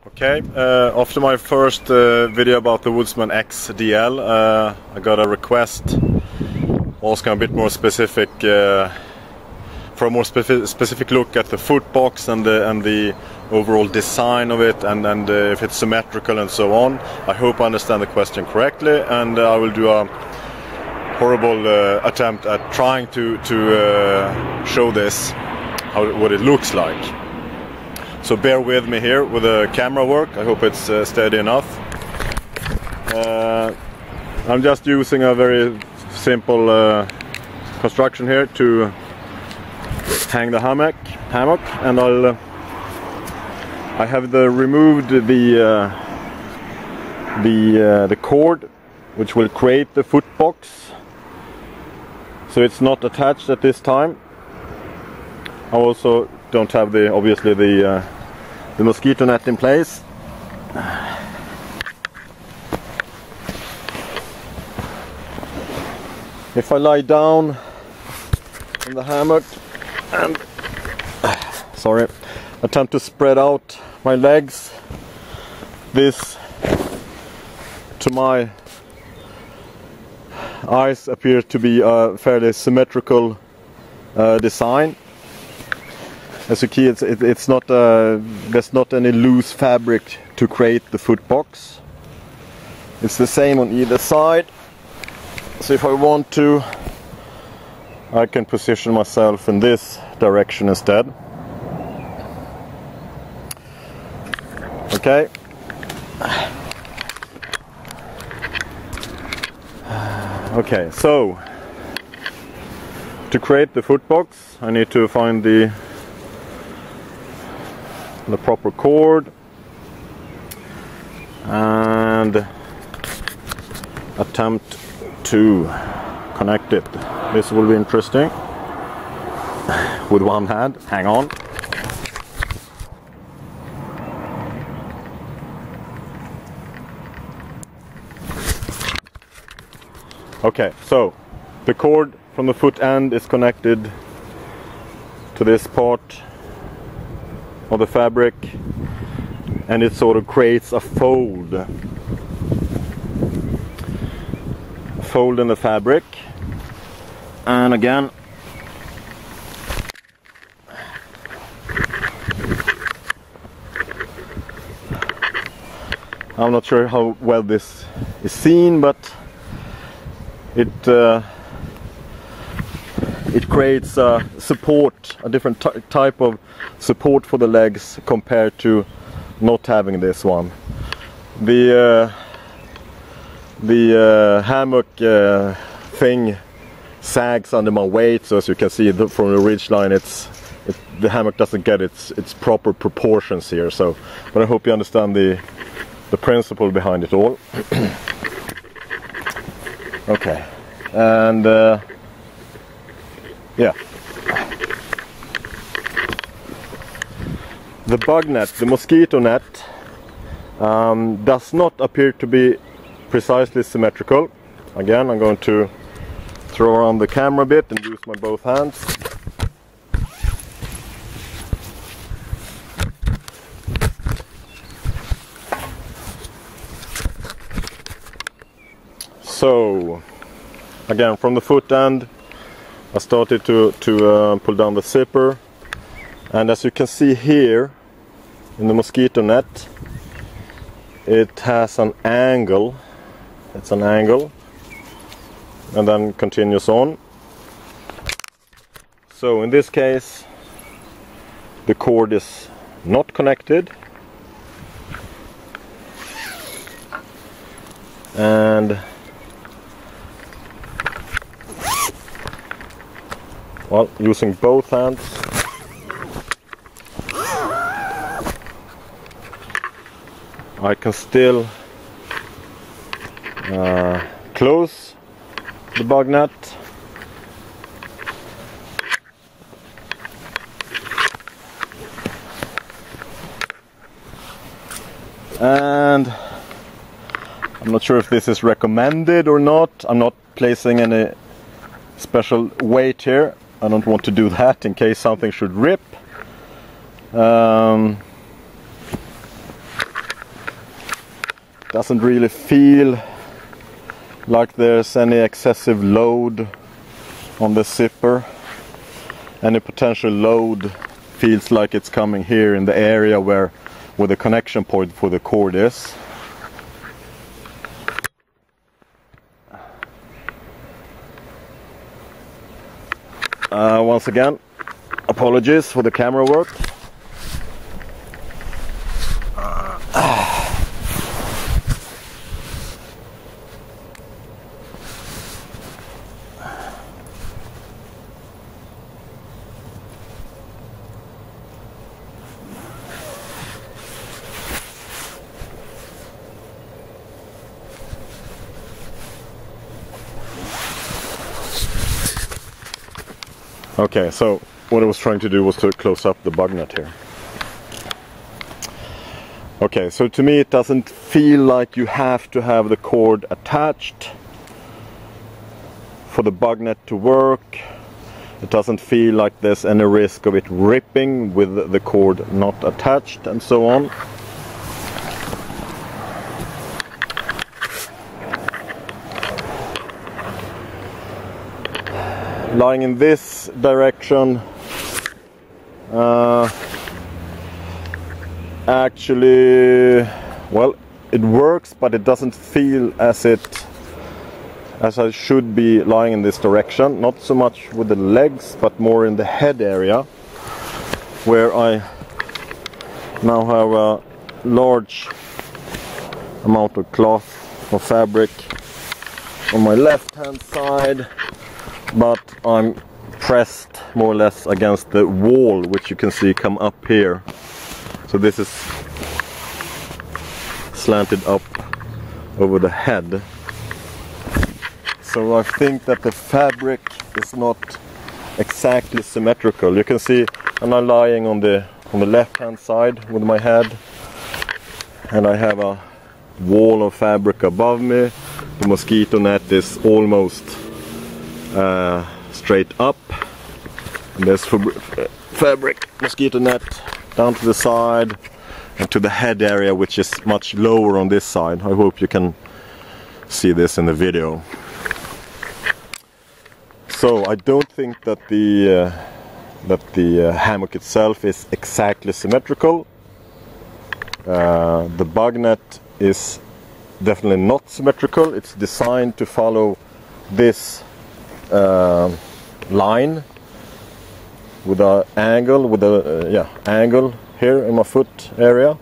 Okay, after my first video about the Woodsman X DL, I got a request asking a bit more specific, for a more specific look at the footbox and the overall design of it, and if it's symmetrical and so on. I hope I understand the question correctly, and I will do a horrible attempt at trying to show this, what it looks like. So bear with me here with the camera work. I hope it's steady enough. I'm just using a very simple construction here to hang the hammock, and I have removed the cord which will create the footbox, so it's not attached at this time. I also don't have obviously the mosquito net in place. If I lie down in the hammock and attempt to spread out my legs, this to my eyes appears to be a fairly symmetrical design. As you see, it's not there's not any loose fabric to create the footbox. It's the same on either side. So if I want to, I can position myself in this direction instead. Okay. Okay, so to create the footbox, I need to find the proper cord and attempt to connect it. This will be interesting with one hand. Hang on. Okay, so the cord from the foot end is connected to this part of the fabric, and it sort of creates a fold in the fabric. And again, I'm not sure how well this is seen, but it creates a support, a different type of support for the legs compared to not having this one. The hammock thing sags under my weight, so as you can see from the ridge line, the hammock doesn't get its proper proportions here. So, but I hope you understand the principle behind it all. Okay, and yeah. The bug net, the mosquito net, does not appear to be precisely symmetrical. Again, I'm going to throw around the camera a bit and use my both hands. So, again, from the foot end, I started to pull down the zipper, and as you can see here in the mosquito net, it has an angle. It's an angle, and then continues on. So in this case, the cord is not connected, and well, using both hands, I can still close the bug net, and I'm not sure if this is recommended or not. I'm not placing any special weight here. I don't want to do that in case something should rip. doesn't really feel like there's any excessive load on the zipper. Any potential load feels like it's coming here in the area where the connection point for the cord is. Once again, apologies for the camera work. Okay, so what I was trying to do was to close up the bugnet here. Okay, so to me it doesn't feel like you have to have the cord attached for the bugnet to work. It doesn't feel like there's any risk of it ripping with the cord not attached and so on. Lying in this direction, actually, well, it works, but it doesn't feel as I should be lying in this direction. Not so much with the legs, but more in the head area, where I now have a large amount of cloth or fabric on my left hand side, but I'm pressed more or less against the wall, which you can see come up here. So this is slanted up over the head. So I think that the fabric is not exactly symmetrical. You can see I'm now lying on the left hand side with my head, and I have a wall of fabric above me. The mosquito net is almost straight up, and there's fabric mosquito net down to the side and to the head area, which is much lower on this side. I hope you can see this in the video. So I don't think that the hammock itself is exactly symmetrical. The bugnet is definitely not symmetrical. It's designed to follow this line with an angle, angle here in my foot area.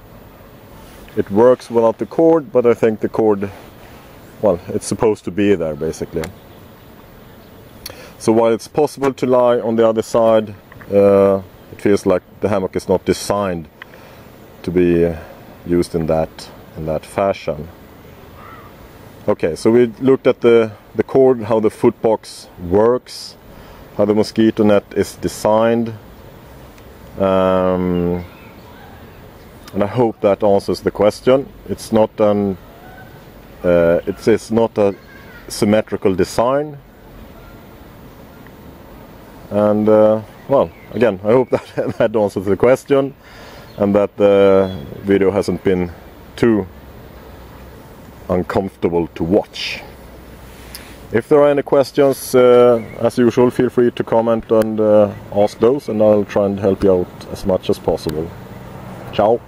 It works without the cord, but I think the cord, well, it's supposed to be there basically. So while it's possible to lie on the other side, it feels like the hammock is not designed to be used in that fashion. Okay, so we looked at the cord, how the footbox works, how the mosquito net is designed, and I hope that answers the question. It's not it is not a symmetrical design, and well, again, I hope that that answers the question, and that the video hasn't been too uncomfortable to watch. If there are any questions, as usual, feel free to comment and ask those, and I'll try and help you out as much as possible. Ciao!